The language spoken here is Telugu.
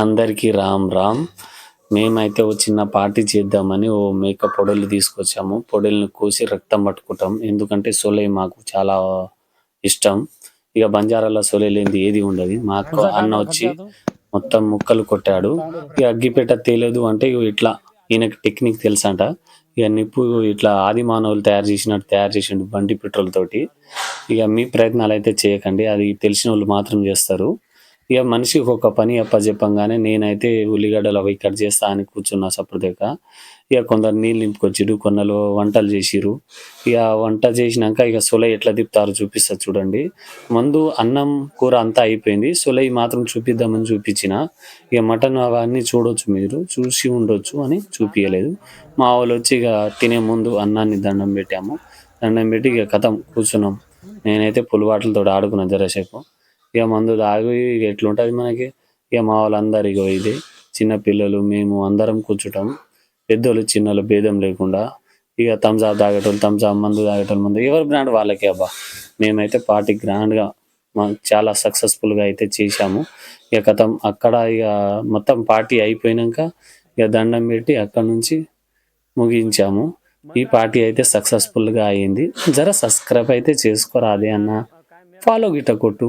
అందరికీ రామ్ రామ్. మేమైతే ఓ చిన్న పార్టీ చేద్దామని ఓ మేక పొడలు తీసుకొచ్చాము. పొడల్ని కోసి రక్తం పట్టుకుంటాం. ఎందుకంటే సొలై మాకు చాలా ఇష్టం. ఇక బంజారాలో సొలై లేనిది ఏది ఉండదు. మా అన్న వచ్చి మొత్తం ముక్కలు కొట్టాడు. ఇక అగ్గిపేట తేలేదు అంటే ఇట్లా ఈయనకి టెక్నిక్ తెలుసంట. ఇక నిప్పు ఇట్లా ఆది మానవులు తయారు చేసినట్టు తయారు చేసిండు బండి పెట్రోల్ తోటి. ఇక మీ ప్రయత్నాలు అయితే చేయకండి, అది తెలిసిన వాళ్ళు మాత్రం చేస్తారు. ఇక మనిషికి ఒక పని అప్పచెప్పంగానే నేనైతే ఉల్లిగడ్డలు అవి కట్ చేస్తా అని కూర్చున్నా సప్పుడుదేక. ఇక కొందరు నీళ్ళు నింపుకొచ్చిరు, కొందరు వంటలు చేసిరు. ఇక వంట చేసినాక ఇక సొలై ఎట్లా తిప్పుతారో చూపిస్తా చూడండి. ముందు అన్నం కూర అంతా అయిపోయింది, సొలై మాత్రం చూపిద్దామని చూపించిన. ఇక మటన్ అవన్నీ చూడొచ్చు, మీరు చూసి ఉండొచ్చు అని చూపించలేదు. మా వాళ్ళు వచ్చి ఇక తినే ముందు అన్నాన్ని దండం పెట్టాము. దండం పెట్టి ఇక కథం కూర్చున్నాం. నేనైతే పులివాట్లతో ఆడుకున్నా జరసేపు. ఇక మందు తాగి ఇక ఎట్లుంటుంది మనకి. ఇక మా వాళ్ళందరూ ఇక ఇది చిన్న పిల్లలు మేము అందరం కూర్చుంటాం. పెద్దోళ్ళు చిన్నోళ్ళు భేదం లేకుండా. ఇక థమ్స్అప్ తాగేటోళ్ళు థమ్స్అప్, మందు తాగేటోళ్ళు మందు, ఎవరి బ్రాండ్ వాళ్ళకే అబ్బా. మేమైతే పార్టీ గ్రాండ్గా చాలా సక్సెస్ఫుల్గా అయితే చేశాము. ఇక కథం అక్కడ ఇక మొత్తం పార్టీ అయిపోయినాక ఇక దండం పెట్టి అక్కడ నుంచి ముగించాము. ఈ పార్టీ అయితే సక్సెస్ఫుల్గా అయ్యింది. జర సబ్స్క్రైబ్ అయితే చేసుకోరా అదే అన్న, ఫాలో గిట్ట కొట్టు.